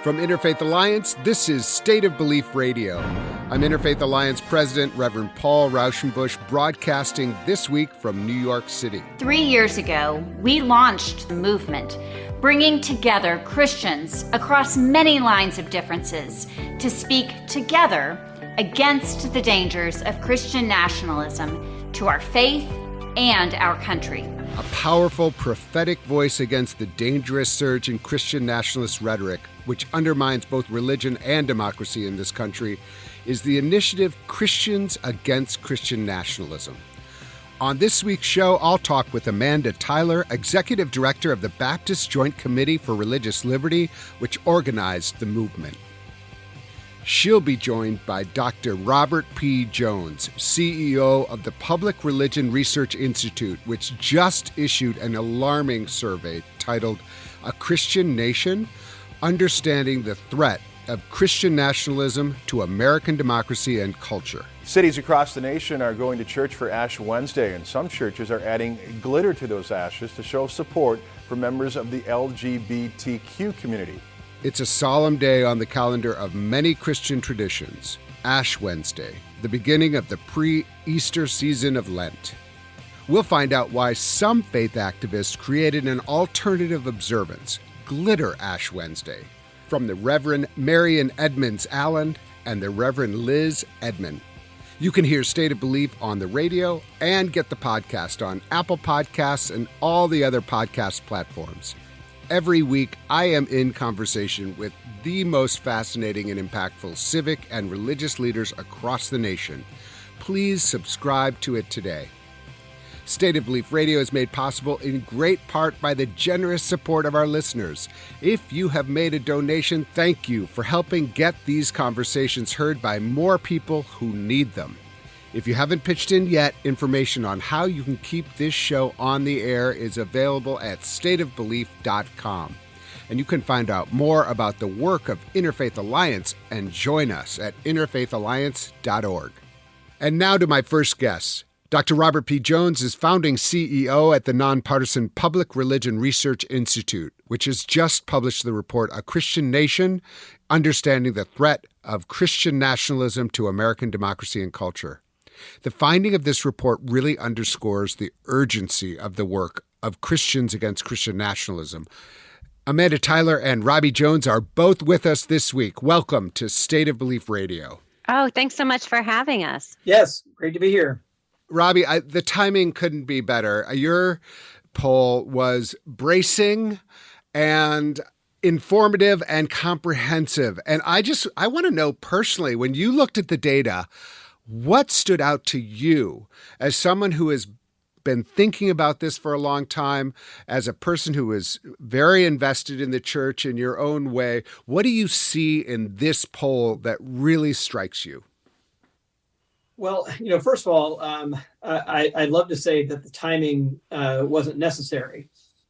From Interfaith Alliance, this is State of Belief Radio. I'm Interfaith Alliance President Reverend Paul Rauschenbusch, broadcasting this week from New York City. 3 years ago, we launched the movement, bringing together Christians across many lines of differences to speak together against the dangers of Christian nationalism to our faith and our country. A powerful prophetic voice against the dangerous surge in Christian nationalist rhetoric, which undermines both religion and democracy in this country, is the initiative Christians Against Christian Nationalism. On this week's show, I'll talk with Amanda Tyler, Executive Director of the Baptist Joint Committee for Religious Liberty, which organized the movement. She'll be joined by Dr. Robert P. Jones, CEO of the Public Religion Research Institute, which just issued an alarming survey titled A Christian Nation: Understanding the Threat of Christian Nationalism to American Democracy and Culture. Cities across the nation are going to church for Ash Wednesday, and some churches are adding glitter to those ashes to show support for members of the LGBTQ community. It's a solemn day on the calendar of many Christian traditions, Ash Wednesday, the beginning of the pre-Easter season of Lent. We'll find out why some faith activists created an alternative observance, Glitter Ash Wednesday, from the Reverend Marion Edmonds Allen and the Reverend Liz Edmond. You can hear State of Belief on the radio and get the podcast on Apple Podcasts and all the other podcast platforms. Every week, I am in conversation with the most fascinating and impactful civic and religious leaders across the nation. Please subscribe to it today. State of Belief Radio is made possible in great part by the generous support of our listeners. If you have made a donation, thank you for helping get these conversations heard by more people who need them. If you haven't pitched in yet, information on how you can keep this show on the air is available at stateofbelief.com. And you can find out more about the work of Interfaith Alliance and join us at interfaithalliance.org. And now to my first guest. Dr. Robert P. Jones is founding CEO at the nonpartisan Public Religion Research Institute, which has just published the report, A Christian Nation: Understanding the Threat of Christian Nationalism to American Democracy and Culture. The finding of this report really underscores the urgency of the work of Christians Against Christian Nationalism. Amanda Tyler and Robbie Jones are both with us this week. Welcome to State of Belief Radio. Oh, thanks so much for having us. Yes, great to be here. Robbie, the timing couldn't be better. Your poll was bracing and informative and comprehensive. And I want to know personally, when you looked at the data, what stood out to you as someone who has been thinking about this for a long time, as a person who is very invested in the church in your own way? What do you see in this poll that really strikes you? Well, first of all, I'd love to say that the timing wasn't necessary,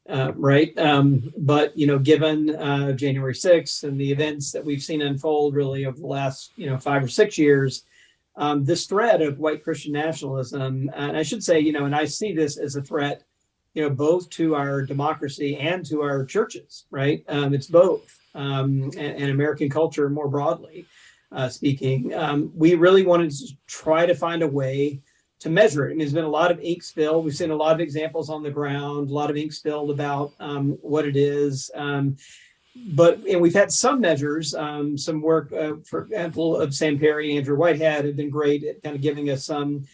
right? But, given January 6th and the events that we've seen unfold really over the last, 5 or 6 years, this threat of white Christian nationalism, and I should say, and I see this as a threat, both to our democracy and to our churches, right? It's both, and American culture more broadly. Speaking, we really wanted to try to find a way to measure it. I mean, there's been a lot of ink spilled. We've seen a lot of examples on the ground, a lot of ink spilled about what it is. And we've had some measures, some work, for example, of Sam Perry, Andrew Whitehead have been great at kind of giving us some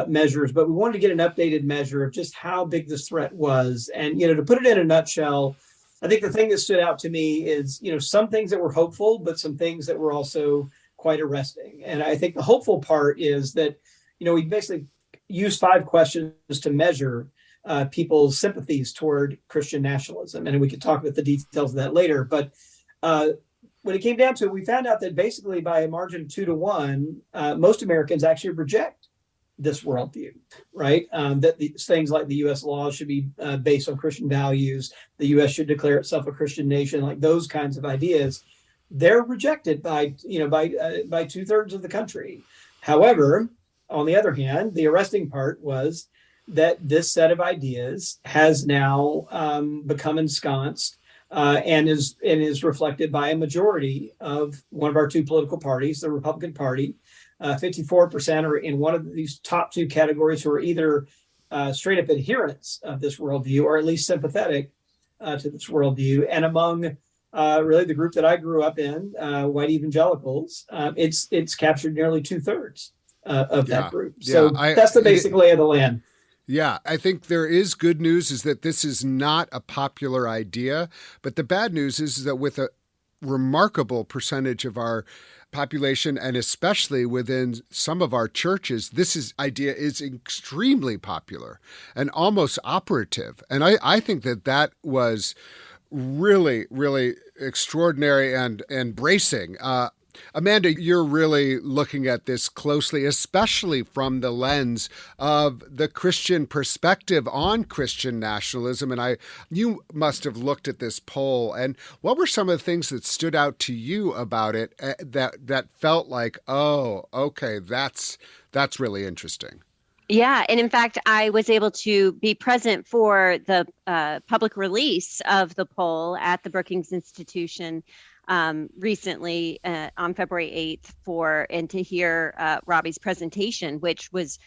measures, but we wanted to get an updated measure of just how big this threat was. And, to put it in a nutshell, I think the thing that stood out to me is, some things that were hopeful, but some things that were also quite arresting. And I think the hopeful part is that, we basically used 5 questions to measure people's sympathies toward Christian nationalism. And we could talk about the details of that later. But when it came down to it, we found out that basically by a margin of 2-1, most Americans actually reject this worldview, right? That things like the U.S. laws should be based on Christian values. The U.S. should declare itself a Christian nation, like those kinds of ideas. They're rejected by 2/3 of the country. However, on the other hand, the arresting part was that this set of ideas has now become ensconced and is reflected by a majority of one of our two political parties, the Republican Party. 54% are in one of these top two categories who are either straight up adherents of this worldview or at least sympathetic to this worldview. And among really the group that I grew up in, white evangelicals, it's captured nearly 2/3 of that group. So that's the basic lay of the land. Yeah, I think there is good news is that this is not a popular idea, but the bad news is that with a remarkable percentage of our population, and especially within some of our churches, idea is extremely popular and almost operative. And I think that was really, really extraordinary and bracing. Amanda, you're really looking at this closely, especially from the lens of the Christian perspective on Christian nationalism. And you must have looked at this poll. And what were some of the things that stood out to you about it that felt like, oh, okay, that's really interesting? Yeah. And in fact, I was able to be present for the public release of the poll at the Brookings Institution recently on February 8th and to hear Robbie's presentation, which was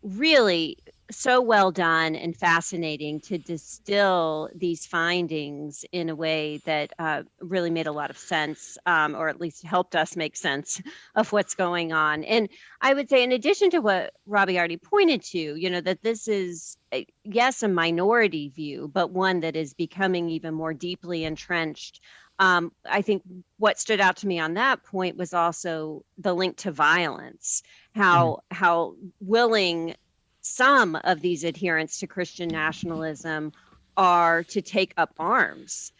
really so well done and fascinating to distill these findings in a way that really made a lot of sense, or at least helped us make sense of what's going on. And I would say, in addition to what Robbie already pointed to, that this is, yes, a minority view, but one that is becoming even more deeply entrenched. I think what stood out to me on that point was also the link to violence, how willing some of these adherents to Christian nationalism are to take up arms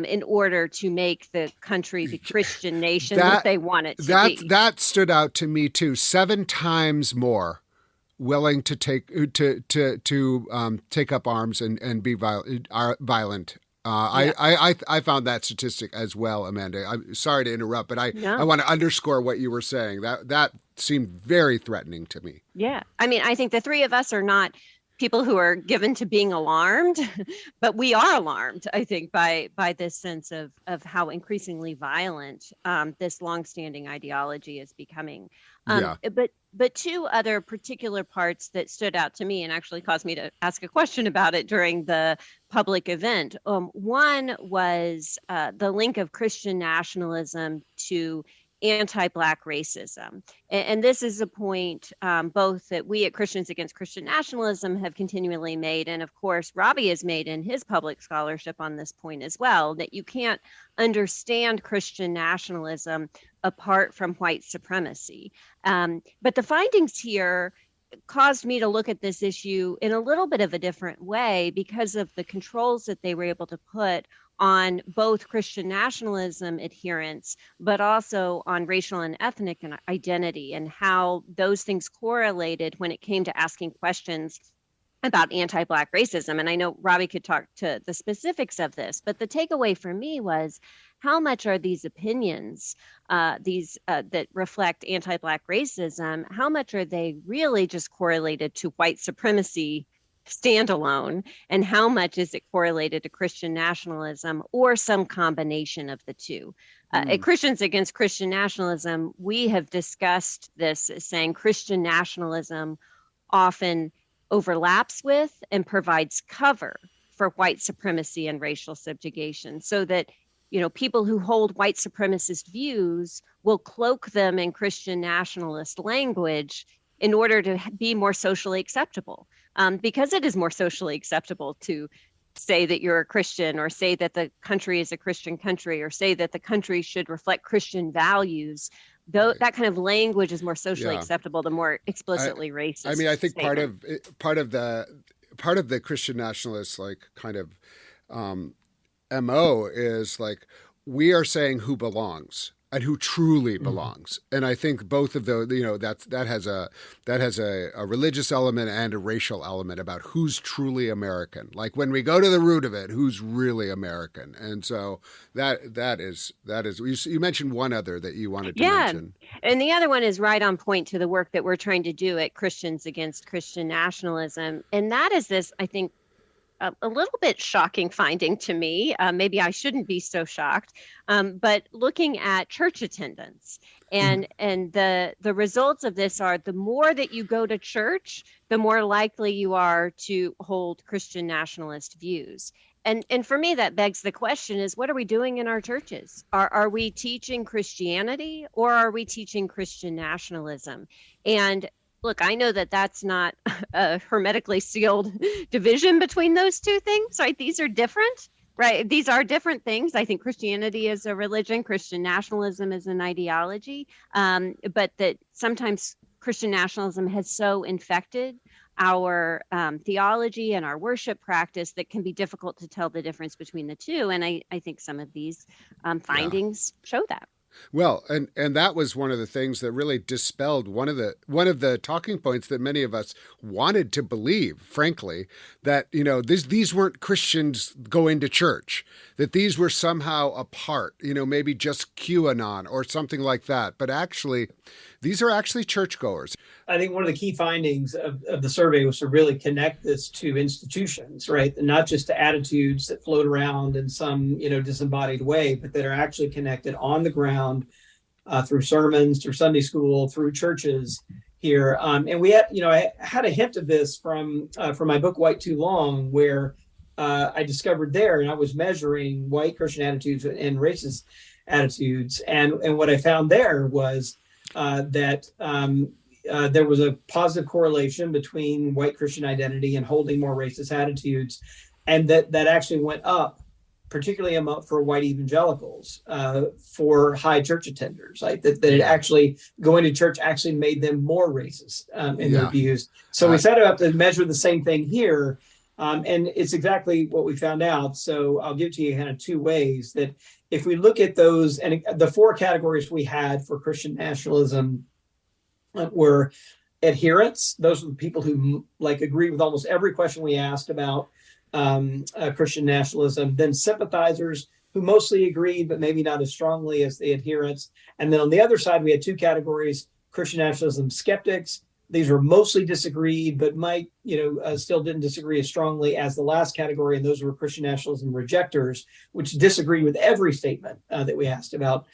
in order to make the country the Christian nation that they want it to be. That stood out to me too. 7 times more willing to take up arms and be violent. I found that statistic as well, Amanda. I'm sorry to interrupt, but I want to underscore what you were saying. That seemed very threatening to me. Yeah. I mean, I think the three of us are not people who are given to being alarmed, but we are alarmed, I think, by this sense of how increasingly violent this longstanding ideology is becoming. But two other particular parts that stood out to me and actually caused me to ask a question about it during the public event. One was the link of Christian nationalism to anti-Black racism. And this is a point both that we at Christians Against Christian Nationalism have continually made. And of course, Robbie has made in his public scholarship on this point as well, that you can't understand Christian nationalism apart from white supremacy. But the findings here caused me to look at this issue in a little bit of a different way because of the controls that they were able to put on both Christian nationalism adherents, but also on racial and ethnic identity and how those things correlated when it came to asking questions about anti-Black racism. And I know Robbie could talk to the specifics of this, but the takeaway for me was how much are these opinions, that reflect anti-Black racism, how much are they really just correlated to white supremacy standalone, and how much is it correlated to Christian nationalism or some combination of the two? At Christians Against Christian Nationalism, we have discussed this as saying Christian nationalism often overlaps with and provides cover for white supremacy and racial subjugation, so that people who hold white supremacist views will cloak them in Christian nationalist language in order to be more socially acceptable. Because it is more socially acceptable to say that you're a Christian, or say that the country is a Christian country, or say that the country should reflect Christian values. Though that kind of language is more socially acceptable, the more explicitly racist. I mean, I think statement. part of the Christian nationalist kind of MO is we are saying who belongs and who truly belongs. And I think both of those, that has a religious element and a racial element about who's truly American. Like when we go to the root of it, who's really American. And so that is you mentioned one other that you wanted to mention. And the other one is right on point to the work that we're trying to do at Christians Against Christian Nationalism. And that is this, I think, a little bit shocking finding to me. Maybe I shouldn't be so shocked, but looking at church attendance. And the results of this are, the more that you go to church, the more likely you are to hold Christian nationalist views. And for me, that begs the question is, what are we doing in our churches? Are we teaching Christianity, or are we teaching Christian nationalism? And look, I know that that's not a hermetically sealed division between those two things, right? These are different. Right. These are different things. I think Christianity is a religion. Christian nationalism is an ideology. But that sometimes Christian nationalism has so infected our theology and our worship practice that can be difficult to tell the difference between the two. And I think some of these findings show that. Well, and that was one of the things that really dispelled one of the talking points that many of us wanted to believe, frankly, that, these weren't Christians going to church, that these were somehow apart, maybe just QAnon or something like that. But actually, these are actually churchgoers. I think one of the key findings of the survey was to really connect this to institutions, right? And not just to attitudes that float around in some, disembodied way, but that are actually connected on the ground through sermons, through Sunday school, through churches here. And we had, I had a hint of this from my book, White Too Long, where I discovered there, and I was measuring white Christian attitudes and racist attitudes. And what I found there was that there was a positive correlation between white Christian identity and holding more racist attitudes, and that actually went up, particularly for white evangelicals, for high church attenders, like that it actually, going to church actually made them more racist in their views. So we set it up to measure the same thing here, and it's exactly what we found out. So I'll give it to you kind of two ways. That if we look at those, and the four categories we had for Christian nationalism were adherents. Those are the people who agree with almost every question we asked about Christian nationalism. Then sympathizers, who mostly agreed, but maybe not as strongly as the adherents. And then on the other side, we had two categories: Christian nationalism skeptics. These were mostly disagreed, but might, still didn't disagree as strongly as the last category. And those were Christian nationalism rejectors, which disagreed with every statement that we asked about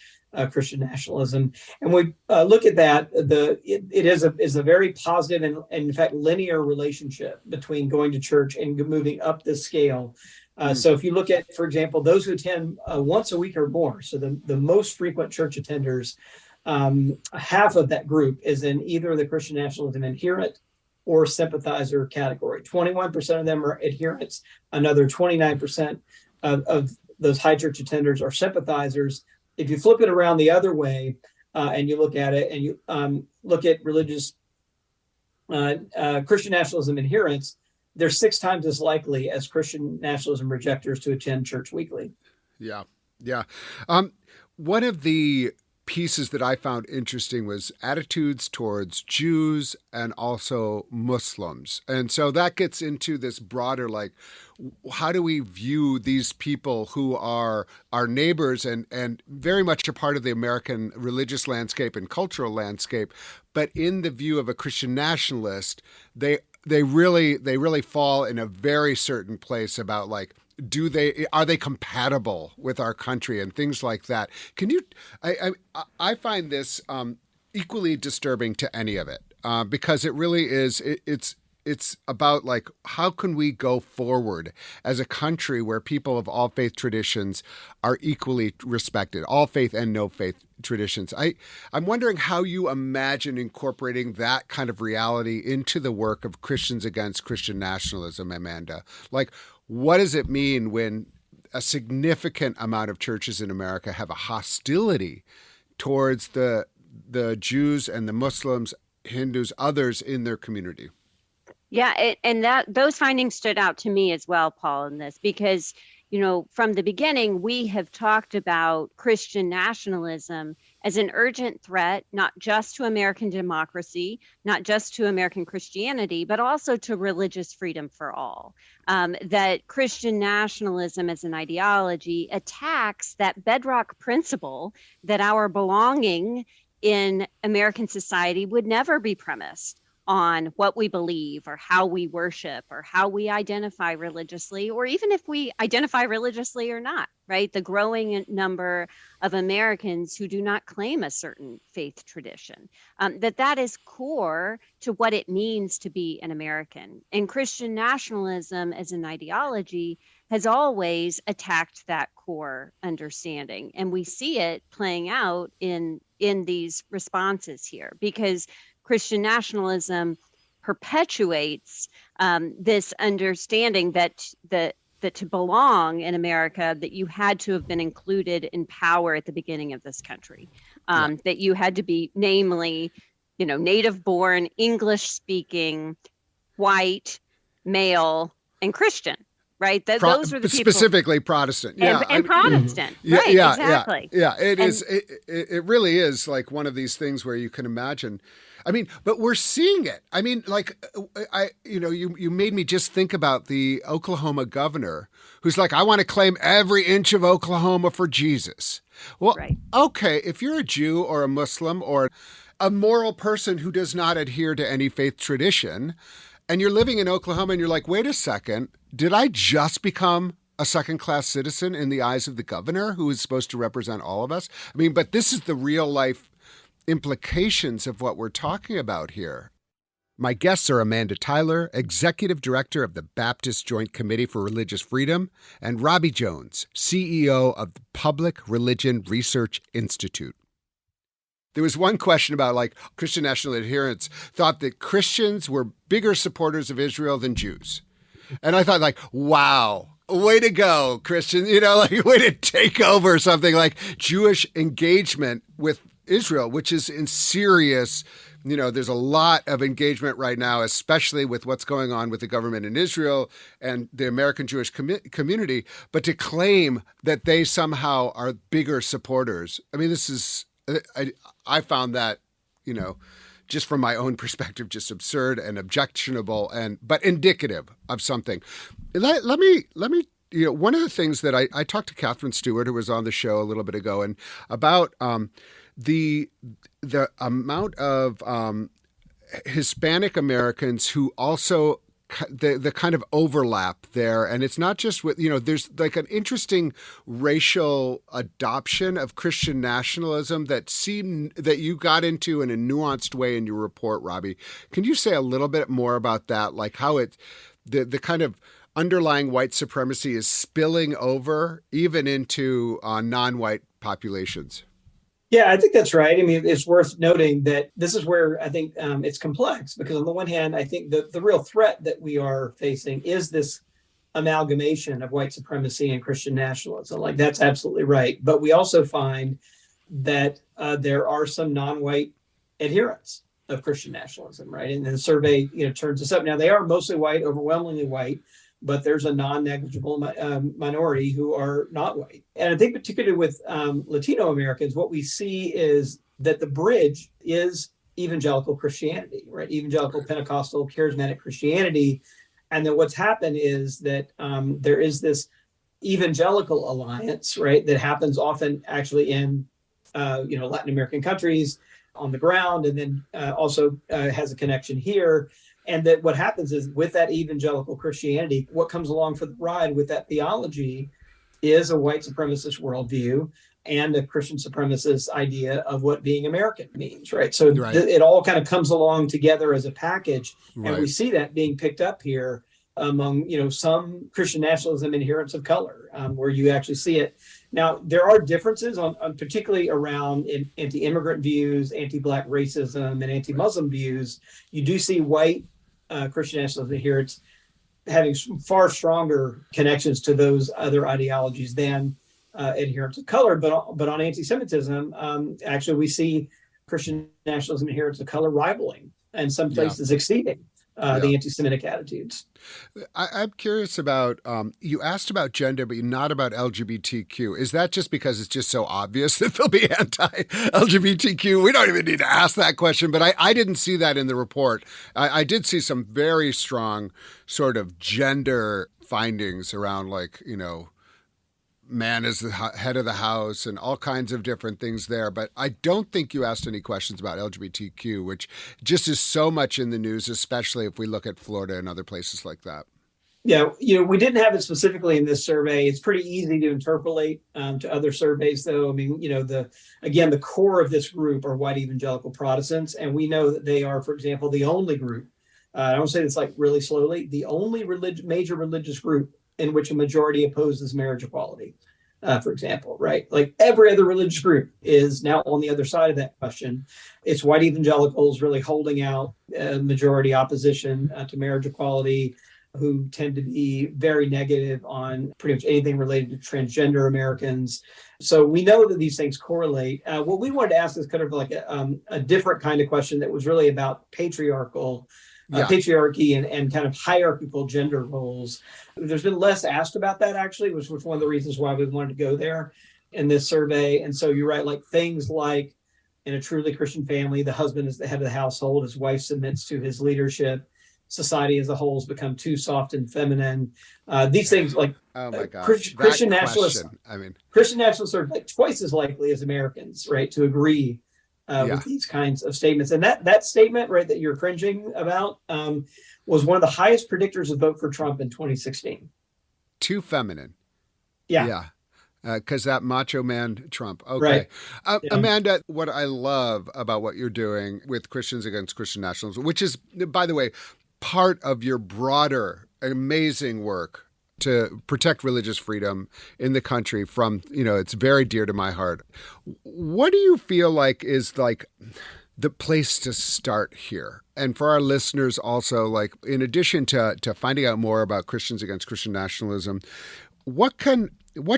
Christian nationalism. And we look at that, it is a very positive and in fact linear relationship between going to church and moving up the scale. So if you look at, for example, those who attend once a week or more, so the most frequent church attenders, half of that group is in either the Christian nationalism adherent or sympathizer category. 21% of them are adherents. Another 29% of those high church attenders are sympathizers. If you flip it around the other way and you look at it and you look at religious Christian nationalism adherents, they're 6 times as likely as Christian nationalism rejectors to attend church weekly. Yeah. One of the pieces that I found interesting was attitudes towards Jews and also Muslims. And so that gets into this broader, how do we view these people who are our neighbors and very much a part of the American religious landscape and cultural landscape, but in the view of a Christian nationalist, they really fall in a very certain place about are they compatible with our country and things like that? Can you? I find this equally disturbing to any of it because it really is. It's about how can we go forward as a country where people of all faith traditions are equally respected, all faith and no faith traditions. I'm wondering how you imagine incorporating that kind of reality into the work of Christians Against Christian Nationalism, Amanda. What does it mean when a significant amount of churches in America have a hostility towards the Jews and the Muslims, Hindus, others in their community? Yeah, and those findings stood out to me as well, Paul, in this, because, from the beginning, we have talked about Christian nationalism as an urgent threat, not just to American democracy, not just to American Christianity, but also to religious freedom for all. That Christian nationalism as an ideology attacks that bedrock principle that our belonging in American society would never be premised on what we believe or how we worship or how we identify religiously, or even if we identify religiously or not, right? The growing number of Americans who do not claim a certain faith tradition, that is core to what it means to be an American. And Christian nationalism as an ideology has always attacked that core understanding. And we see it playing out in these responses here, because Christian nationalism perpetuates this understanding that to belong in America, that you had to have been included in power at the beginning of this country, that you had to be, namely, native-born, English-speaking, white, male, and Christian. Right. Those are the people. Specifically Protestant. Yeah. And Protestant. Right. Yeah, exactly. Yeah. It really is like one of these things where you can imagine. I mean, but we're seeing it. I mean, like, you made me just think about the Oklahoma governor who's like, I want to claim every inch of Oklahoma for Jesus. Well, right. Okay, if you're a Jew or a Muslim or a moral person who does not adhere to any faith tradition, and you're living in Oklahoma and you're like, wait a second, did I just become a second-class citizen in the eyes of the governor who is supposed to represent all of us? I mean, but this is the real-life implications of what we're talking about here. My guests are Amanda Tyler, Executive Director of the Baptist Joint Committee for Religious Freedom, and Robbie Jones, CEO of the Public Religion Research Institute. There was one question about, like, Christian national adherents thought that Christians were bigger supporters of Israel than Jews. And I thought, like, wow, way to go, Christian, like, way to take over something like Jewish engagement with Israel, which is in serious, there's a lot of engagement right now, especially with what's going on with the government in Israel and the American Jewish community. But to claim that they somehow are bigger supporters, I mean, this is, I found that, just from my own perspective, just absurd and objectionable, but indicative of something. Let me. One of the things that I talked to Catherine Stewart, who was on the show a little bit ago, and about the amount of Hispanic Americans who also the kind of overlap there. And it's not just with, there's like an interesting racial adoption of Christian nationalism that you got into in a nuanced way in your report, Robbie. Can you say a little bit more about that? Like how the kind of underlying white supremacy is spilling over even into non-white populations? Yeah, I think that's right. I mean, it's worth noting that this is where I think it's complex, because on the one hand, I think the real threat that we are facing is this amalgamation of white supremacy and Christian nationalism. Like, that's absolutely right. But we also find that there are some non-white adherents of Christian nationalism, right? And the survey, turns this up. Now, they are mostly white, overwhelmingly white, but there's a non-negligible minority who are not white. And I think particularly with Latino Americans, what we see is that the bridge is evangelical Christianity, right? Evangelical Pentecostal charismatic Christianity. And then what's happened is that there is this evangelical alliance, right, that happens often actually in Latin American countries on the ground, and then also has a connection here. And that what happens is, with that evangelical Christianity, what comes along for the ride with that theology is a white supremacist worldview and a Christian supremacist idea of what being American means, right? So right. It all kind of comes along together as a package. Right. And we see that being picked up here among, some Christian nationalism adherents of color, where you actually see it. Now, there are differences on particularly around anti-immigrant views, anti-Black racism, and anti-Muslim views. You do see white Christian nationalism adherents having far stronger connections to those other ideologies than adherents of color. But on anti-Semitism, actually, we see Christian nationalism adherents of color rivaling, and some places exceeding the anti-Semitic attitudes. I'm curious about, you asked about gender, but not about LGBTQ. Is that just because it's just so obvious that they'll be anti-LGBTQ? We don't even need to ask that question, but I didn't see that in the report. I did see some very strong sort of gender findings around, like, man is the head of the house and all kinds of different things there. But I don't think you asked any questions about LGBTQ, which just is so much in the news, especially if we look at Florida and other places like that. Yeah, we didn't have it specifically in this survey. It's pretty easy to interpolate to other surveys, though. I mean, the core of this group are white evangelical Protestants, and we know that they are, for example, the only group. I don't say this like really slowly. The only major religious group in which a majority opposes marriage equality, for example, right? Like every other religious group is now on the other side of that question. It's white evangelicals really holding out majority opposition to marriage equality, who tend to be very negative on pretty much anything related to transgender Americans. So we know that these things correlate. What we wanted to ask is kind of like a different kind of question that was really about patriarchy and kind of hierarchical gender roles. There's been less asked about that, actually, which was one of the reasons why we wanted to go there in this survey. And so you're right, like things like in a truly Christian family, the husband is the head of the household, his wife submits to his leadership. Society as a whole has become too soft and feminine. These things like Christian nationalists. Christian nationalists are like twice as likely as Americans, right, to agree with these kinds of statements. And that statement, right, that you're cringing about, was one of the highest predictors of vote for Trump in 2016. Too feminine. Yeah. Because that macho man Trump. Okay. Right. Amanda, what I love about what you're doing with Christians Against Christian Nationalism, which is, by the way, part of your broader, amazing work to protect religious freedom in the country from, it's very dear to my heart. What do you feel like is like the place to start here? And for our listeners also, like in addition to finding out more about Christians Against Christian Nationalism, what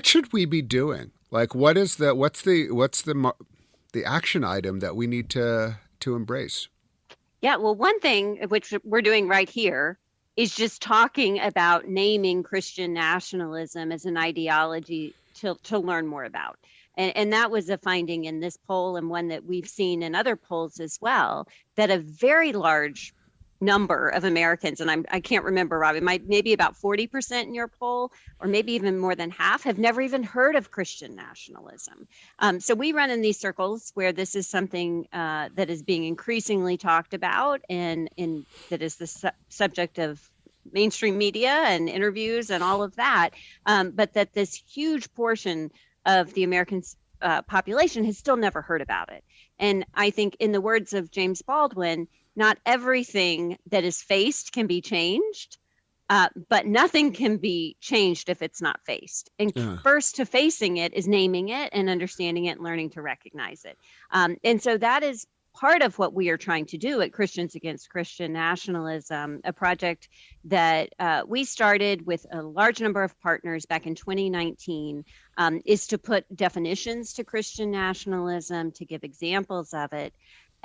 should we be doing? Like what's the action item that we need to embrace? Yeah, well, one thing which we're doing right here is just talking about naming Christian nationalism as an ideology to learn more about. And that was a finding in this poll and one that we've seen in other polls as well, that a very large number of Americans, and I can't remember, Robbie, maybe about 40% in your poll, or maybe even more than half, have never even heard of Christian nationalism. So we run in these circles where this is something that is being increasingly talked about and that is the subject of mainstream media and interviews and all of that, but that this huge portion of the American population has still never heard about it. And I think in the words of James Baldwin, not everything that is faced can be changed, but nothing can be changed if it's not faced. And first to facing it is naming it and understanding it and learning to recognize it. And so that is part of what we are trying to do at Christians Against Christian Nationalism, a project that we started with a large number of partners back in 2019, is to put definitions to Christian nationalism, to give examples of it,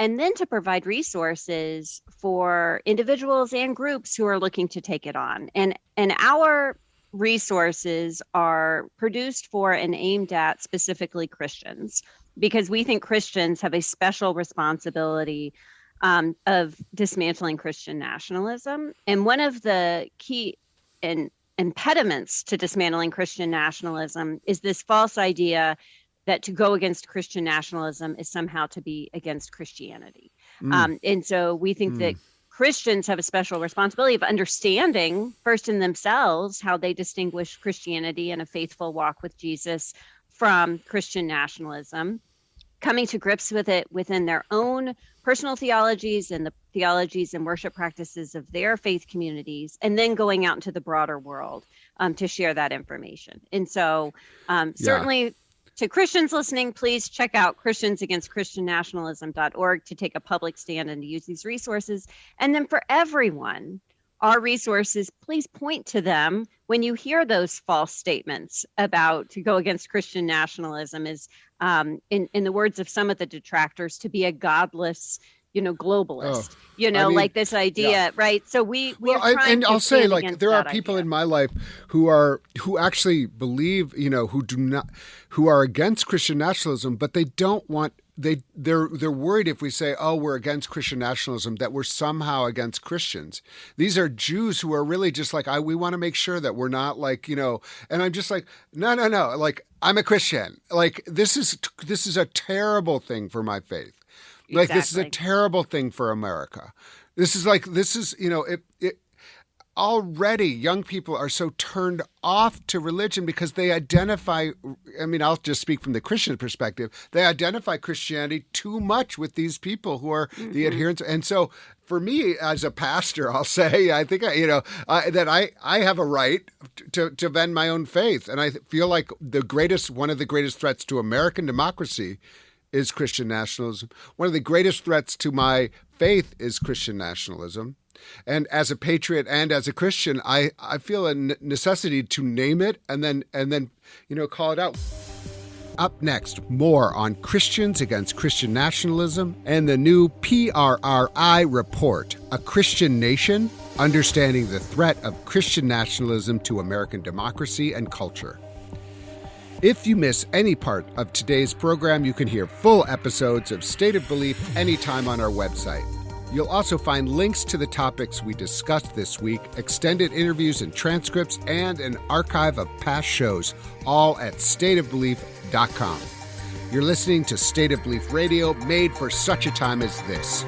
and then to provide resources for individuals and groups who are looking to take it on. And our resources are produced for and aimed at specifically Christians, because we think Christians have a special responsibility of dismantling Christian nationalism. And one of the key impediments to dismantling Christian nationalism is this false idea that to go against Christian nationalism is somehow to be against Christianity. And so we think that Christians have a special responsibility of understanding first in themselves how they distinguish Christianity and a faithful walk with Jesus from Christian nationalism, coming to grips with it within their own personal theologies and the theologies and worship practices of their faith communities, and then going out into the broader world to share that information. And so certainly to Christians listening, please check out christiansagainstchristiannationalism.org to take a public stand and to use these resources. And then for everyone, our resources, please point to them when you hear those false statements about to go against Christian nationalism is, in the words of some of the detractors, to be a godless, globalist, like this idea, right? So we are trying and to I'll say, like, against there are that people idea. in my life who actually believe, who are against Christian nationalism, but they don't want they're worried if we say, oh, we're against Christian nationalism, that we're somehow against Christians. These are Jews who are really just like, we want to make sure that we're not like, and I'm just like, no. Like, I'm a Christian. Like, this is a terrible thing for my faith. Like, this is a terrible thing for America. Already young people are so turned off to religion because they identify, I'll just speak from the Christian perspective, they identify Christianity too much with these people who are the adherents. And so for me as a pastor, I'll say, I think, that I have a right to vend my own faith. And I feel like one of the greatest threats to American democracy is Christian nationalism. One of the greatest threats to my faith is Christian nationalism. And as a patriot and as a Christian, I feel a necessity to name it and then call it out. Up next, more on Christians against Christian nationalism and the new PRRI report, A Christian Nation, Understanding the Threat of Christian Nationalism to American Democracy and Culture. If you miss any part of today's program, you can hear full episodes of State of Belief anytime on our website. You'll also find links to the topics we discussed this week, extended interviews and transcripts, and an archive of past shows, all at stateofbelief.com. You're listening to State of Belief Radio, made for such a time as this.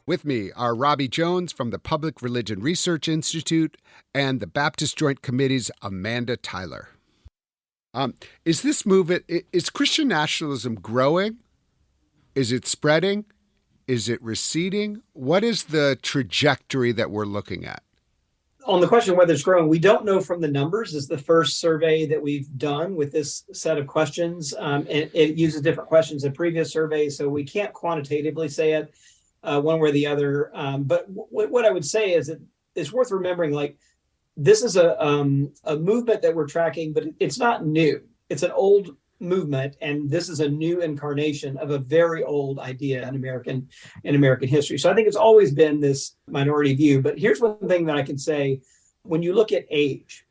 With me are Robbie Jones from the Public Religion Research Institute and the Baptist Joint Committee's Amanda Tyler. Is this movement, is Christian nationalism growing? Is it spreading? Is it receding? What is the trajectory that we're looking at? On the question of whether it's growing, we don't know from the numbers. It's the first survey that we've done with this set of questions. And it uses different questions than previous surveys, so we can't quantitatively say it one way or the other. But what I would say is that it's worth remembering, like, this is a movement that we're tracking, but it's not new. It's an old movement, and this is a new incarnation of a very old idea in American history. So I think it's always been this minority view. But here's one thing that I can say: when you look at age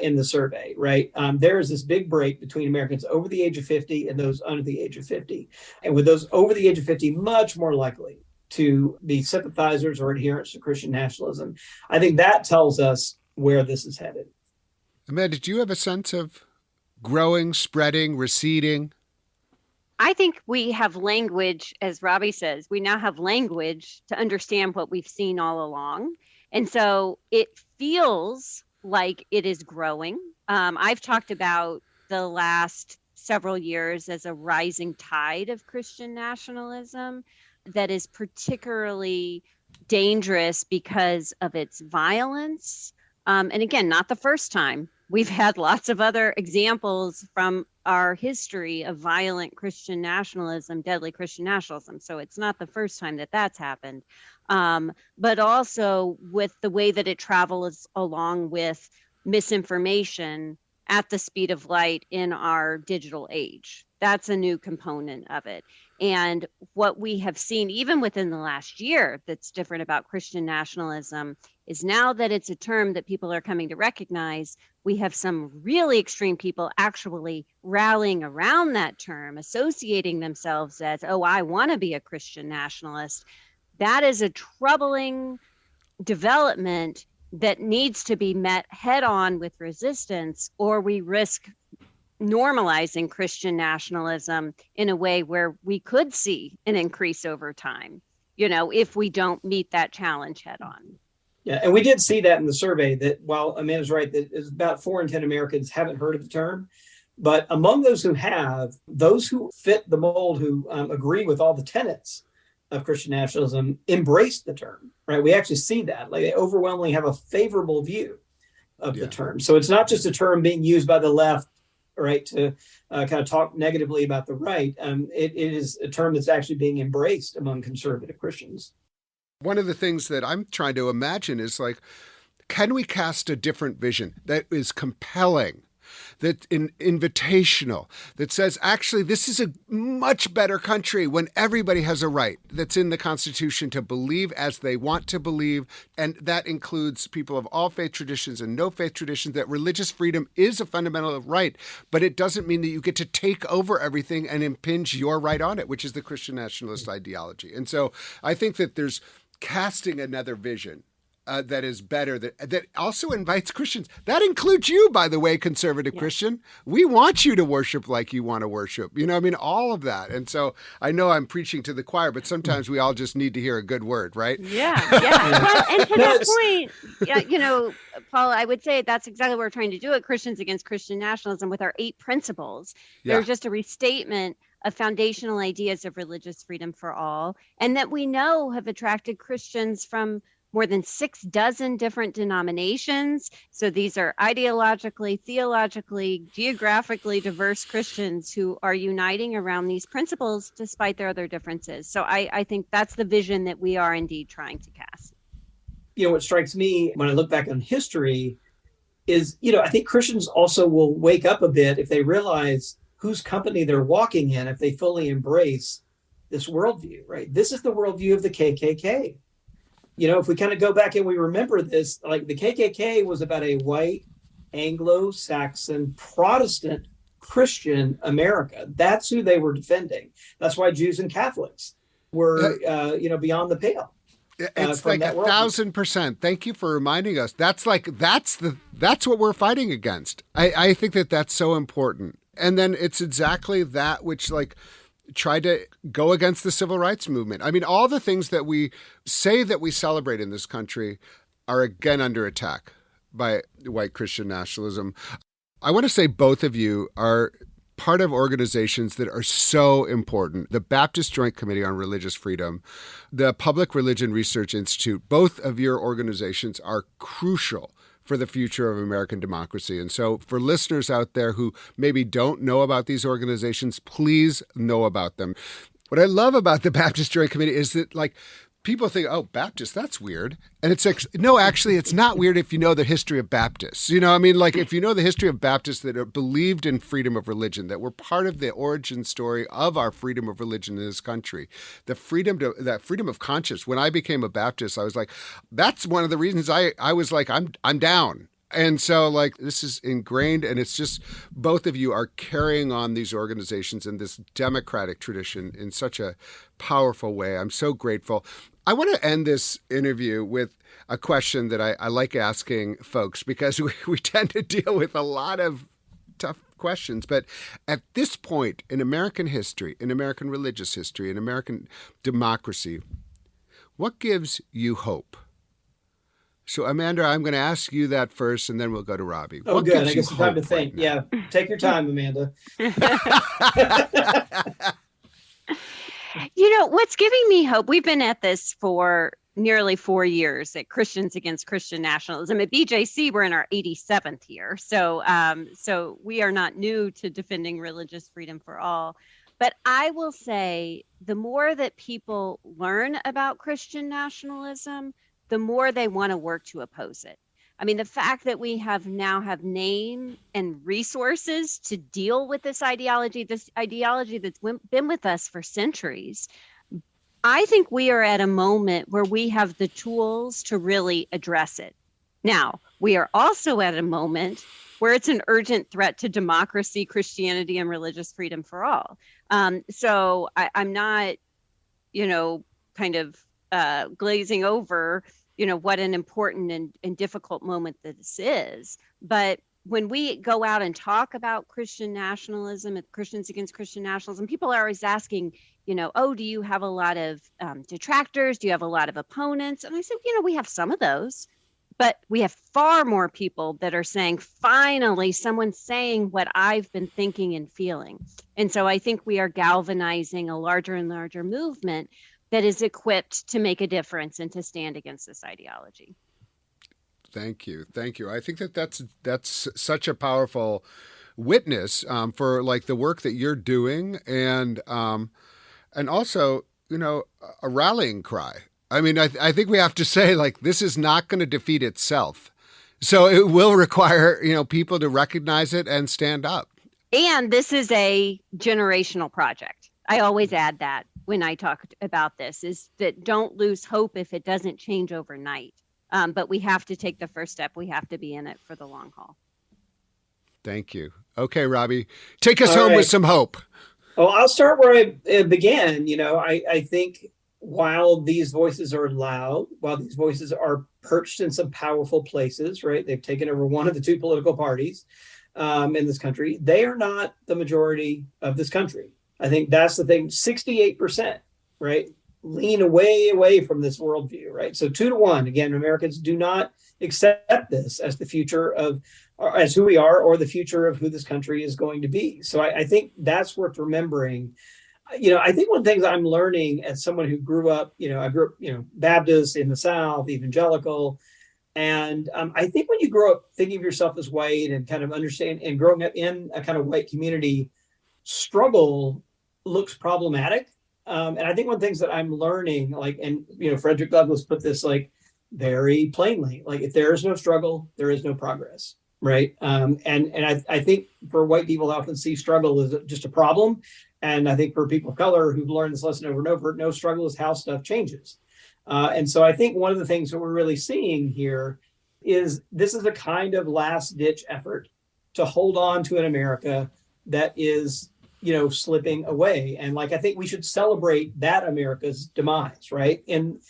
in the survey, right, there is this big break between Americans over the age of 50 and those under the age of 50, and with those over the age of 50, much more likely to be sympathizers or adherents to Christian nationalism. I think that tells us where this is headed. Amanda, do you have a sense of growing, spreading, receding? I think we have language, as Robbie says, we now have language to understand what we've seen all along. And so it feels like it is growing. I've talked about the last several years as a rising tide of Christian nationalism that is particularly dangerous because of its violence. And again, not the first time. We've had lots of other examples from our history of violent Christian nationalism, deadly Christian nationalism. So it's not the first time that that's happened. But also with the way that it travels along with misinformation at the speed of light in our digital age. That's a new component of it. And what we have seen, even within the last year, that's different about Christian nationalism is now that it's a term that people are coming to recognize, we have some really extreme people actually rallying around that term, associating themselves as, oh, I want to be a Christian nationalist. That is a troubling development that needs to be met head on with resistance, or we risk normalizing Christian nationalism in a way where we could see an increase over time, if we don't meet that challenge head on. Yeah, and we did see that in the survey that while Amanda's right, that is about 4 in 10 Americans haven't heard of the term. But among those who have, those who fit the mold, who agree with all the tenets of Christian nationalism, embrace the term, right? We actually see that. Like, they overwhelmingly have a favorable view of the term. So it's not just a term being used by the left, right, to kind of talk negatively about the right. It is a term that's actually being embraced among conservative Christians. One of the things that I'm trying to imagine is, like, can we cast a different vision that is compelling? that's invitational, that says, actually, this is a much better country when everybody has a right that's in the Constitution to believe as they want to believe. And that includes people of all faith traditions and no faith traditions, that religious freedom is a fundamental right, but it doesn't mean that you get to take over everything and impinge your right on it, which is the Christian nationalist ideology. And so I think that there's casting another vision that is better, that also invites Christians. That includes you, by the way, conservative Christian. We want you to worship like you want to worship. All of that. And so I know I'm preaching to the choir, but sometimes we all just need to hear a good word, right? Yeah. Well, and to that point, Paul, I would say that's exactly what we're trying to do at Christians Against Christian Nationalism with our 8 principles. They're just a restatement of foundational ideas of religious freedom for all, and that we know have attracted Christians from more than 6 dozen different denominations. So these are ideologically, theologically, geographically diverse Christians who are uniting around these principles despite their other differences. So I think that's the vision that we are indeed trying to cast. What strikes me when I look back on history is, I think Christians also will wake up a bit if they realize whose company they're walking in, if they fully embrace this worldview, right? This is the worldview of the KKK. If we kind of go back and we remember this, like the KKK was about a white, Anglo-Saxon, Protestant, Christian America. That's who they were defending. That's why Jews and Catholics were, beyond the pale. It's like 1,000%. Thank you for reminding us. That's what we're fighting against. I think that's so important. And then it's exactly that which tried to go against the civil rights movement. All the things that we say that we celebrate in this country are again under attack by white Christian nationalism. I want to say both of you are part of organizations that are so important. The Baptist Joint Committee on Religious Freedom, the Public Religion Research Institute, both of your organizations are crucial for the future of American democracy. And so for listeners out there who maybe don't know about these organizations, please know about them. What I love about the Baptist Joint Committee is that people think, oh, Baptist, that's weird. And it's like, no, actually, it's not weird if you know the history of Baptists. If you know the history of Baptists that are believed in freedom of religion, that were part of the origin story of our freedom of religion in this country, that freedom of conscience. When I became a Baptist, I was like, that's one of the reasons I was like, I'm down. And so this is ingrained, and it's just both of you are carrying on these organizations and this democratic tradition in such a powerful way. I'm so grateful. I want to end this interview with a question that I like asking folks, because we tend to deal with a lot of tough questions. But at this point in American history, in American religious history, in American democracy, what gives you hope? So, Amanda, I'm going to ask you that first, and then we'll go to Robbie. Oh, good. I guess it's time to think. Right, yeah. Take your time, Amanda. What's giving me hope, we've been at this for nearly 4 years at Christians Against Christian Nationalism. At BJC, we're in our 87th year. So we are not new to defending religious freedom for all. But I will say the more that people learn about Christian nationalism, the more they want to work to oppose it. The fact that we now have name and resources to deal with this ideology that's been with us for centuries, I think we are at a moment where we have the tools to really address it. Now, we are also at a moment where it's an urgent threat to democracy, Christianity, and religious freedom for all. So I'm not, kind of glazing over what an important and difficult moment this is. But when we go out and talk about Christian nationalism and Christians Against Christian Nationalism, people are always asking, do you have a lot of detractors? Do you have a lot of opponents? And I said, we have some of those, but we have far more people that are saying, finally, someone's saying what I've been thinking and feeling. And so I think we are galvanizing a larger and larger movement that is equipped to make a difference and to stand against this ideology. Thank you. I think that's such a powerful witness for the work that you're doing, and also a rallying cry. I think we have to say this is not going to defeat itself. So it will require, people to recognize it and stand up. And this is a generational project. I always add that when I talk about this, is that don't lose hope if it doesn't change overnight. But we have to take the first step. We have to be in it for the long haul. Thank you. Okay, Robbie, take us All home right. with some hope. Well, I'll start where I began. I think while these voices are loud, while these voices are perched in some powerful places, right? They've taken over one of the two political parties in this country. They are not the majority of this country. I think that's the thing. 68%, right? Lean away from this worldview, right? So 2-1. Again, Americans do not accept this as the future of, as who we are, or the future of who this country is going to be. So I think that's worth remembering. I think one of the things I'm learning as someone who grew up, I grew up, Baptist in the South, evangelical. And I think when you grow up thinking of yourself as white and kind of understand, and growing up in a kind of white community, struggle looks problematic. And I think one of the things that I'm learning, Frederick Douglass put this very plainly, if there is no struggle, there is no progress. Right. And I think for white people, I often see struggle as just a problem. And I think for people of color who've learned this lesson over and over, no struggle is how stuff changes. And so I think one of the things that we're really seeing here is this is a kind of last ditch effort to hold on to an America that is, slipping away. And I think we should celebrate that America's demise, right? And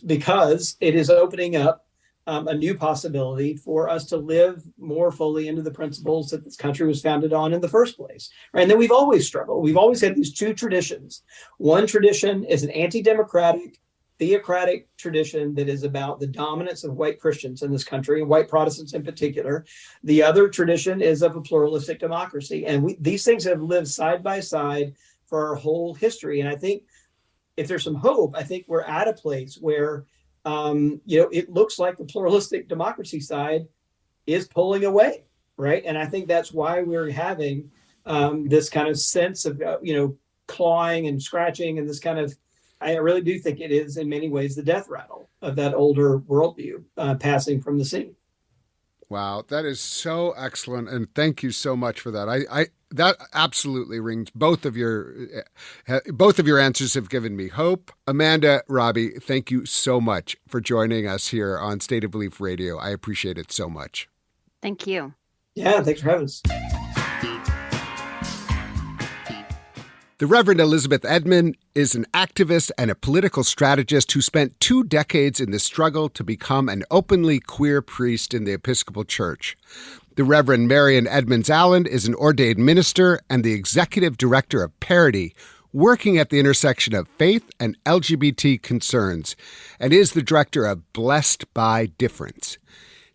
because it is opening up a new possibility for us to live more fully into the principles that this country was founded on in the first place. Right? And then we've always struggled. We've always had these two traditions. One tradition is an anti-democratic, theocratic tradition that is about the dominance of white Christians in this country, and white Protestants in particular. The other tradition is of a pluralistic democracy. And these things have lived side by side for our whole history. And I think if there's some hope, I think we're at a place where it looks like the pluralistic democracy side is pulling away, right? And I think that's why we're having this kind of sense of, clawing and scratching, and this kind of, I really do think it is in many ways the death rattle of that older worldview passing from the scene. Wow, that is so excellent, and thank you so much for that. I that absolutely rings. Both of your answers have given me hope. Amanda, Robbie, thank you so much for joining us here on State of Belief Radio. I appreciate it so much. Thank you. Yeah, thanks for having us. The Reverend Elizabeth Edman is an activist and a political strategist who spent 2 decades in the struggle to become an openly queer priest in the Episcopal Church. The Reverend Marian Edmonds-Allen is an ordained minister and the executive director of Parity, working at the intersection of faith and LGBT concerns, and is the director of Blessed by Difference.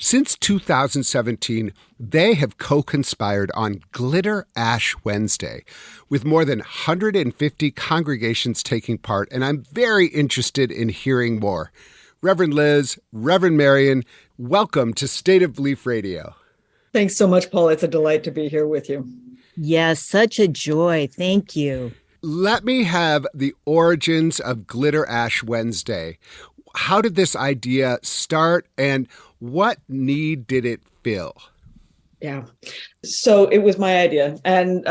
Since 2017, they have co-conspired on Glitter Ash Wednesday, with more than 150 congregations taking part, and I'm very interested in hearing more. Reverend Liz, Reverend Marian, welcome to State of Belief Radio. Thanks so much, Paul. It's a delight to be here with you. Yes, such a joy. Thank you. Let me have the origins of Glitter Ash Wednesday. How did this idea start, and what need did it fill? Yeah. So it was my idea. And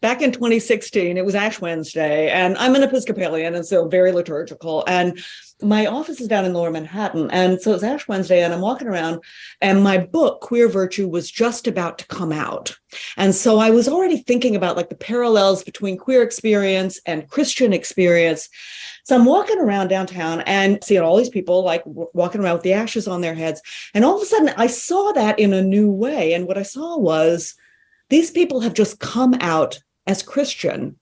back in 2016, it was Ash Wednesday, and I'm an Episcopalian, and so very liturgical. And my office is down in Lower Manhattan. And so it's Ash Wednesday, and I'm walking around, and my book, Queer Virtue, was just about to come out. And so I was already thinking about the parallels between queer experience and Christian experience. So I'm walking around downtown and seeing all these people walking around with the ashes on their heads. And all of a sudden I saw that in a new way. And what I saw was these people have just come out as Christian.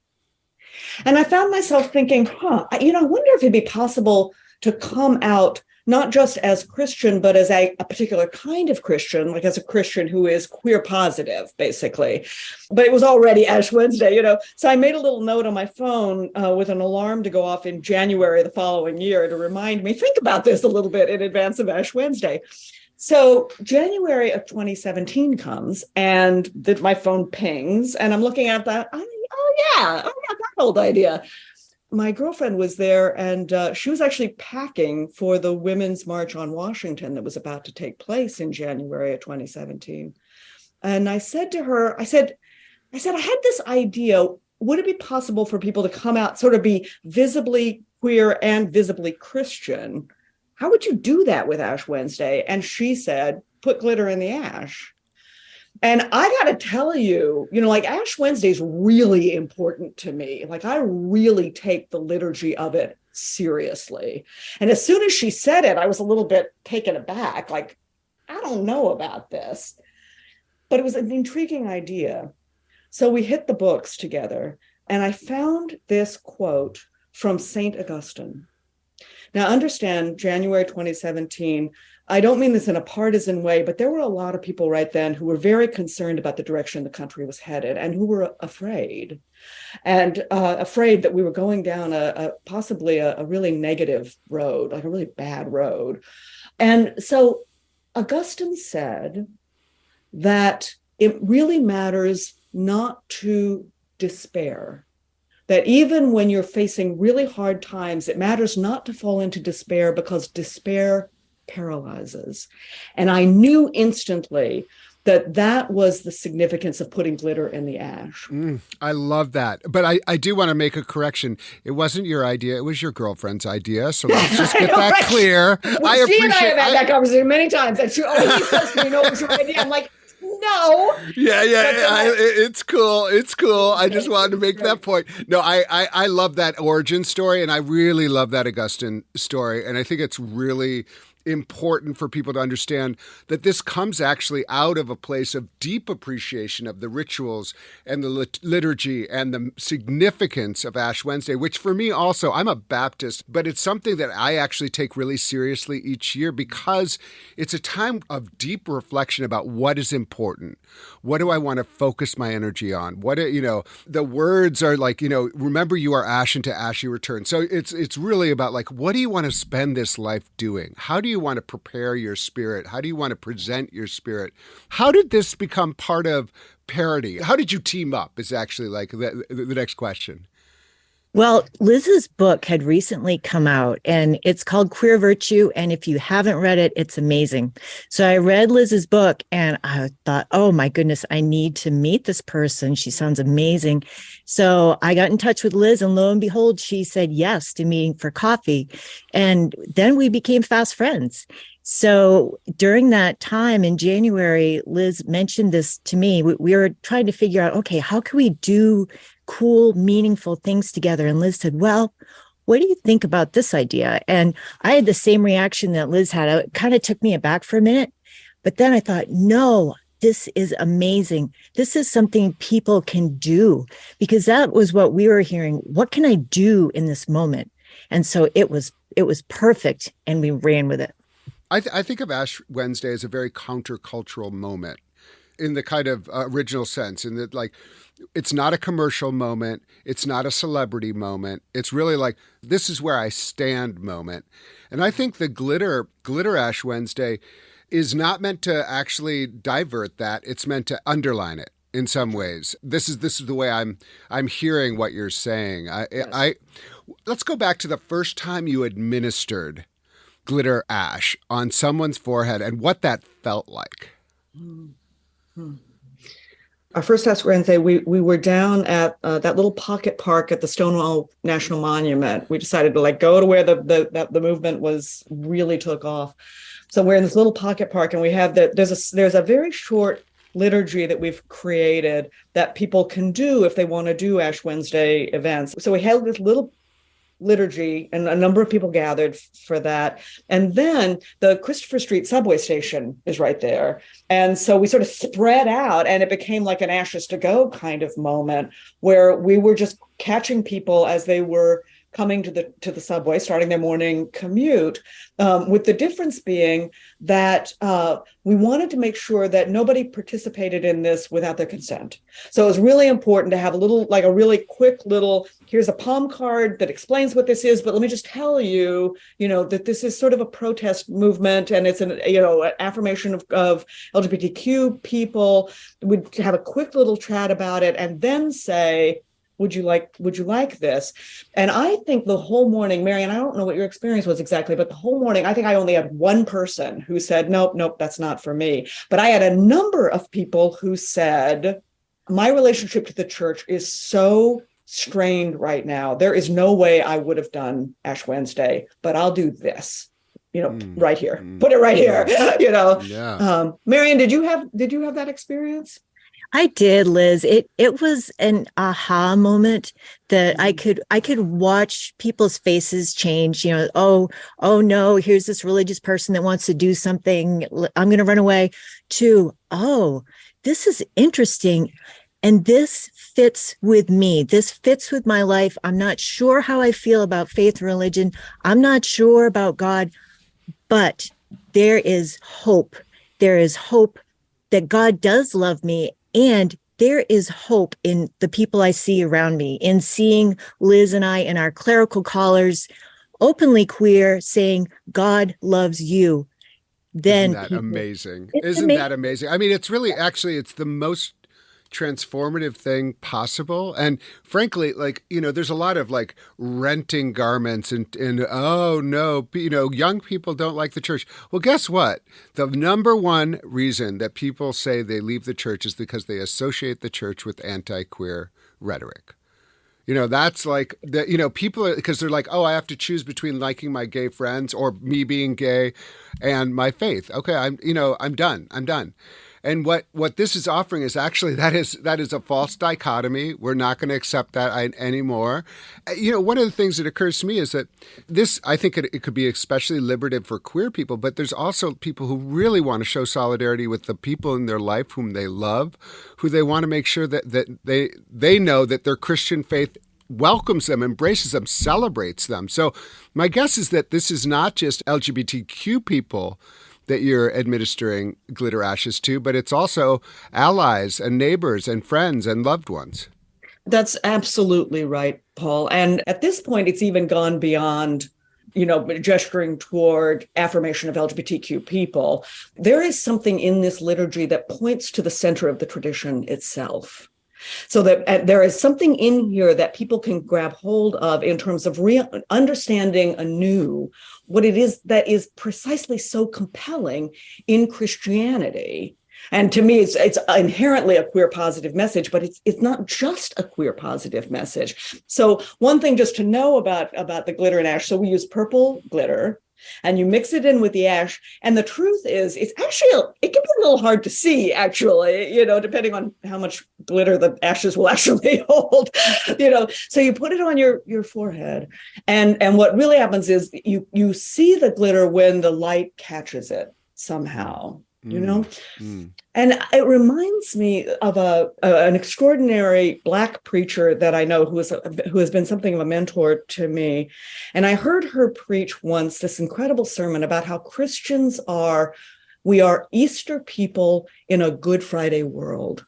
And I found myself thinking, I wonder if it'd be possible to come out not just as Christian, but as a particular kind of Christian, as a Christian who is queer positive, basically. But it was already Ash Wednesday, So I made a little note on my phone with an alarm to go off in January the following year to remind me, think about this a little bit in advance of Ash Wednesday. So January of 2017 comes and my phone pings and I'm looking at that. Oh yeah, that old idea. my girlfriend was there, and she was actually packing for the Women's March on Washington that was about to take place in January of 2017. And I said to her, I said, I had this idea. Would it be possible for people to come out, sort of be visibly queer and visibly Christian? How would you do that with Ash Wednesday? And she said, put glitter in the ash. And I got to tell you, like Ash Wednesday is really important to me. Like I really take the liturgy of it seriously. And as soon as she said it, I was a little bit taken aback. Like, I don't know about this, but it was an intriguing idea. So we hit the books together, and I found this quote from St. Augustine. Now, understand, January 2017, I don't mean this in a partisan way, but there were a lot of people right then who were very concerned about the direction the country was headed and who were afraid, and afraid that we were going down possibly a really negative road, like a really bad road. And so Augustine said that it really matters not to despair, that even when you're facing really hard times, it matters not to fall into despair, because despair paralyzes. And I knew instantly that that was the significance of putting glitter in the ash. I love that. But I do want to make a correction. It wasn't your idea. It was your girlfriend's idea. So let's just get that clear. Well, she and I have had that conversation many times, and she always says to me, no, it was your idea. I'm like, no. Yeah. It's cool. I just wanted to make that point. No, I love that origin story, and I really love that Augustine story. And I think it's really important for people to understand that this comes actually out of a place of deep appreciation of the rituals and the liturgy and the significance of Ash Wednesday, which for me also, I'm a Baptist, but it's something that I actually take really seriously each year, because it's a time of deep reflection about what is important. What do I want to focus my energy on? The words are like, remember you are ash, and to ash you return. So it's really about like, what do you want to spend this life doing? How do you want to prepare your spirit? How do you want to present your spirit? How did this become part of Parody? How did you team up is actually like the next question. Well, Liz's book had recently come out, and it's called Queer Virtue. And if you haven't read it, it's amazing. So I read Liz's book, and I thought, oh my goodness, I need to meet this person. She sounds amazing. So I got in touch with Liz, and lo and behold, she said yes to meeting for coffee. And then we became fast friends. So during that time in January, Liz mentioned this to me. We were trying to figure out, okay, how can we do cool, meaningful things together? And Liz said, well, what do you think about this idea? And I had the same reaction that Liz had. It kind of took me aback for a minute, but then I thought, no, this is amazing. This is something people can do, because that was what we were hearing. What can I do in this moment? And so it was perfect, and we ran with it. I think of Ash Wednesday as a very countercultural moment in the kind of original sense, in that, like, it's not a commercial moment. It's not a celebrity moment. It's really like, this is where I stand moment. And I think the glitter Ash Wednesday is not meant to actually divert that. It's meant to underline it in some ways. This is the way I'm hearing what you're saying. Let's go back to the first time you administered glitter ash on someone's forehead and what that felt like. Our first Ash Wednesday, we were down at that little pocket park at the Stonewall National Monument. We decided to go to where the movement really took off. So we're in this little pocket park, and we have there's a very short liturgy that we've created that people can do if they want to do Ash Wednesday events. So we held this little liturgy, and a number of people gathered for that. And then the Christopher Street subway station is right there. And so we sort of spread out, and it became like an Ashes to Go kind of moment, where we were just catching people as they were coming to the subway, starting their morning commute, with the difference being that we wanted to make sure that nobody participated in this without their consent. So it was really important to have a really quick little, here's a palm card that explains what this is, but let me just tell you, that this is sort of a protest movement, and it's an affirmation of LGBTQ people. We'd have a quick little chat about it, and then say, would you like this? And I think the whole morning, Marian, I don't know what your experience was exactly, but the whole morning, I think I only had one person who said, nope, that's not for me. But I had a number of people who said, my relationship to the church is so strained right now. There is no way I would have done Ash Wednesday, but I'll do this, right here. Put it right here, Yeah. Marian, did you have that experience? I did, Liz. It was an aha moment that I could watch people's faces change. Oh no, here's this religious person that wants to do something. I'm going to run away. To, oh, this is interesting, and this fits with me. This fits with my life. I'm not sure how I feel about faith and religion. I'm not sure about God, but there is hope. There is hope that God does love me. And there is hope in the people I see around me, in seeing Liz and I in our clerical collars, openly queer, saying, God loves you. Then Isn't that amazing? Isn't that amazing? I mean, it's really, actually, it's the most transformative thing possible. And frankly, there's a lot of renting garments and oh no, young people don't like the church. Well, guess what? The number one reason that people say they leave the church is because they associate the church with anti-queer rhetoric. That's people, because they're like, oh, I have to choose between liking my gay friends or me being gay and my faith. Okay, I'm done. And what this is offering is actually that is a false dichotomy. We're not going to accept that anymore. One of the things that occurs to me is that this, I think it could be especially liberative for queer people, but there's also people who really want to show solidarity with the people in their life whom they love, who they want to make sure that they know that their Christian faith welcomes them, embraces them, celebrates them. So my guess is that this is not just LGBTQ people that you're administering glitter ashes to, but it's also allies and neighbors and friends and loved ones. That's absolutely right, Paul. And at this point, it's even gone beyond, gesturing toward affirmation of LGBTQ people. There is something in this liturgy that points to the center of the tradition itself. So that there is something in here that people can grab hold of in terms of understanding anew what it is that is precisely so compelling in Christianity. And to me, it's inherently a queer positive message, but it's not just a queer positive message. So one thing just to know about the glitter and ash, so we use purple glitter, and you mix it in with the ash. And the truth is, it can be a little hard to see, actually, depending on how much glitter the ashes will actually hold, So you put it on your forehead. And what really happens is you see the glitter when the light catches it somehow. And it reminds me of an extraordinary Black preacher that I know who has been something of a mentor to me. And I heard her preach once this incredible sermon about how we are Easter people in a Good Friday world.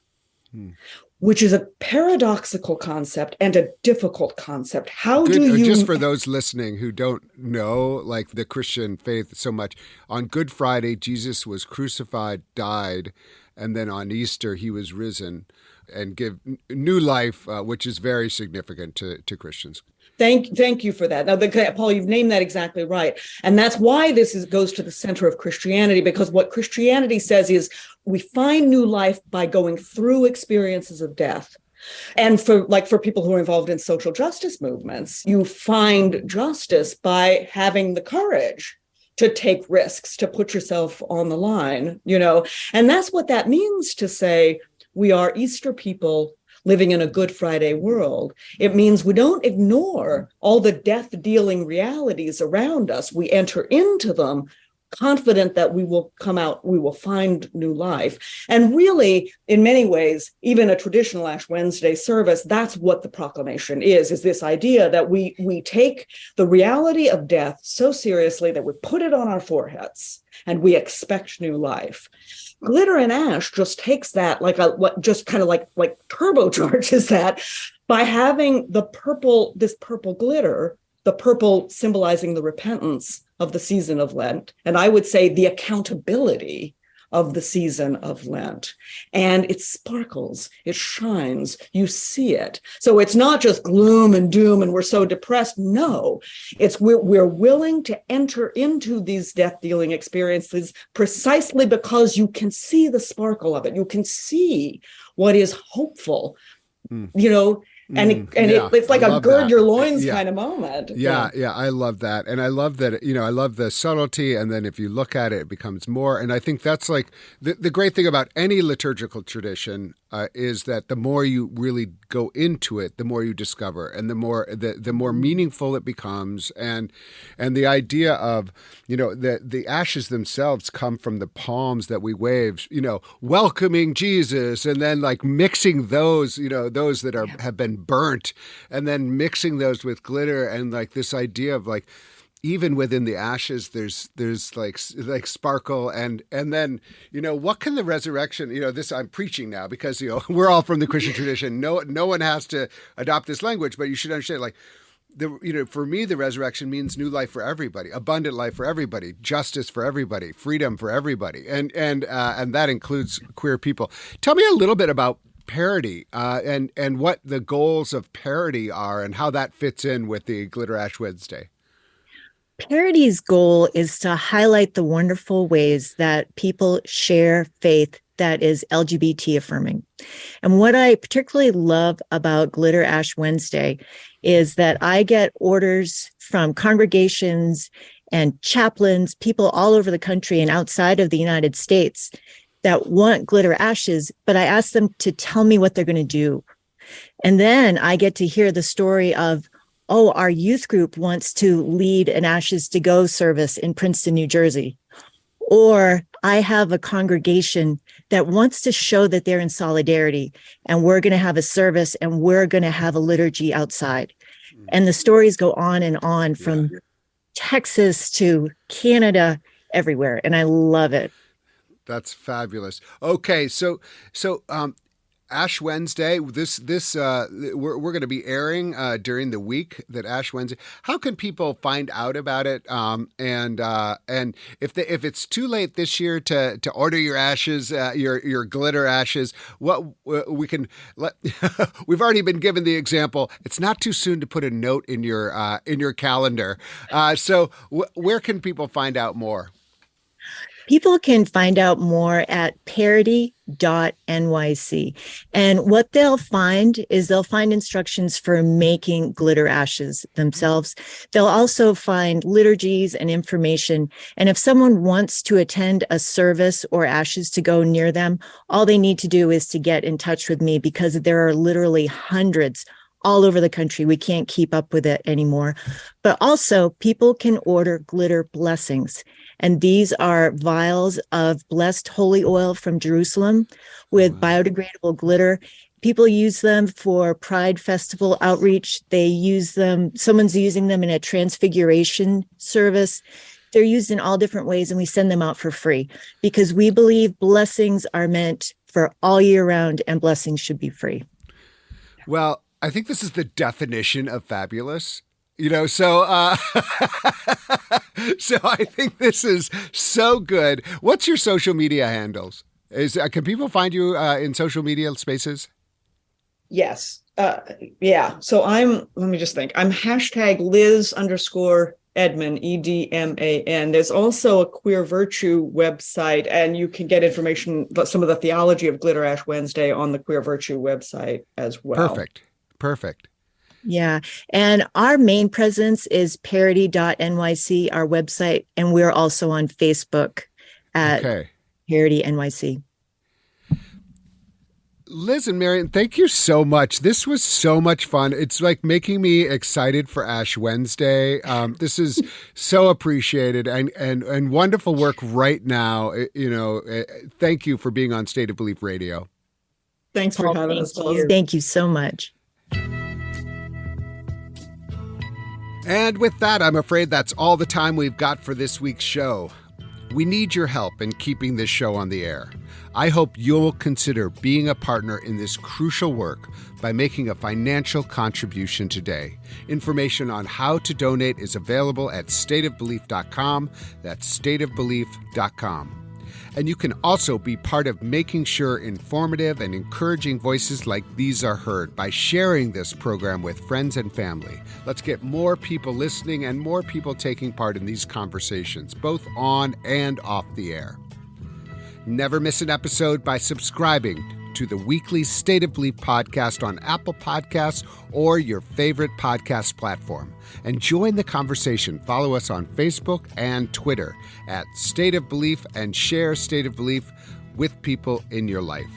Which is a paradoxical concept and a difficult concept. Just for those listening who don't know, the Christian faith so much, on Good Friday, Jesus was crucified, died, and then on Easter, he was risen and give new life, which is very significant to Christians. Thank you for that. Now, Paul, you've named that exactly right. And that's why this goes to the center of Christianity, because what Christianity says is we find new life by going through experiences of death. And for people who are involved in social justice movements, you find justice by having the courage to take risks, to put yourself on the line, and that's what that means to say we are Easter people living in a Good Friday world. It means we don't ignore all the death-dealing realities around us. We enter into them confident that we will come out, we will find new life. And really, in many ways, even a traditional Ash Wednesday service, that's what the proclamation is this idea that we take the reality of death so seriously that we put it on our foreheads and we expect new life. Glitter and ash just takes that like turbocharges that by having this purple glitter, the purple symbolizing the repentance of the season of Lent. And I would say the accountability of the season of Lent. And it sparkles, it shines, you see it. So it's not just gloom and doom and we're so depressed. No, it's we're willing to enter into these death-dealing experiences precisely because you can see the sparkle of it. You can see what is hopeful, it's like a gird your loins kind of moment. Yeah, I love that. And I love that, I love the subtlety. And then if you look at it, it becomes more. And I think that's like the great thing about any liturgical tradition is that the more you really go into it, the more you discover, and the more meaningful it becomes. And the idea of, the ashes themselves come from the palms that we wave, welcoming Jesus, and then like mixing those, those that have been burnt, and then mixing those with glitter, and like this idea of like, even within the ashes, there's like sparkle, and then what can the resurrection? This I'm preaching now because we're all from the Christian tradition. No one has to adopt this language, but you should understand like. For me, the resurrection means new life for everybody, abundant life for everybody, justice for everybody, freedom for everybody, and that includes queer people. Tell me a little bit about parody and what the goals of parody are, and how that fits in with the Glitter Ash Wednesday. Parody's goal is to highlight the wonderful ways that people share faith that is LGBT affirming. And what I particularly love about Glitter Ash Wednesday is that I get orders from congregations and chaplains, people all over the country and outside of the United States that want glitter ashes, but I ask them to tell me what they're going to do. And then I get to hear the story of, oh, our youth group wants to lead an Ashes to Go service in Princeton, New Jersey. Or I have a congregation that wants to show that they're in solidarity, and we're going to have a service and we're going to have a liturgy outside. And the stories go on from Texas to Canada, everywhere. And I love it. That's fabulous. Okay, so Ash Wednesday, this we're going to be airing during the week that Ash Wednesday. How can people find out about it? And if it's too late this year to order your ashes, your glitter ashes, what we can let we've already been given the example. It's not too soon to put a note in your calendar. So where can people find out more? People can find out more at parody.nyc. And what they'll find is they'll find instructions for making glitter ashes themselves. They'll also find liturgies and information. And if someone wants to attend a service or ashes to go near them, all they need to do is to get in touch with me, because there are literally hundreds all over the country. We can't keep up with it anymore. But also, people can order glitter blessings. And these are vials of blessed holy oil from Jerusalem with biodegradable glitter. People use them for Pride Festival outreach. They use them, someone's using them in a transfiguration service. They're used in all different ways, and we send them out for free because we believe blessings are meant for all year round, and blessings should be free. Well, I think this is the definition of fabulous. So I think this is so good. What's your social media handles? Can people find you in social media spaces? Yes. So let me just think. I'm #Liz_Edman, EDMAN. There's also a Queer Virtue website, and you can get information, some of the theology of Glitter Ash Wednesday on the Queer Virtue website as well. Perfect. Yeah. And our main presence is parody.nyc, our website. And we're also on Facebook at Parody NYC. Liz and Marion, thank you so much. This was so much fun. It's like making me excited for Ash Wednesday. This is so appreciated and wonderful work right now. Thank you for being on State of Belief Radio. Thanks for having us. Thank you so much. And with that, I'm afraid that's all the time we've got for this week's show. We need your help in keeping this show on the air. I hope you'll consider being a partner in this crucial work by making a financial contribution today. Information on how to donate is available at stateofbelief.com. That's stateofbelief.com. And you can also be part of making sure informative and encouraging voices like these are heard by sharing this program with friends and family. Let's get more people listening and more people taking part in these conversations, both on and off the air. Never miss an episode by subscribing to the weekly State of Belief podcast on Apple Podcasts or your favorite podcast platform. And join the conversation. Follow us on Facebook and Twitter at State of Belief and share State of Belief with people in your life.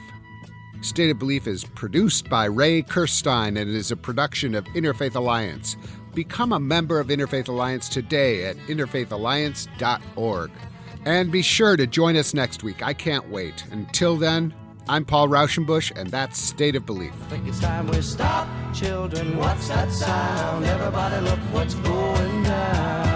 State of Belief is produced by Ray Kirstein and is a production of Interfaith Alliance. Become a member of Interfaith Alliance today at interfaithalliance.org. And be sure to join us next week. I can't wait. Until then, I'm Paul Rauschenbusch, and that's State of Belief. I think it's time we stop. Children, what's that sound? Everybody look what's going down.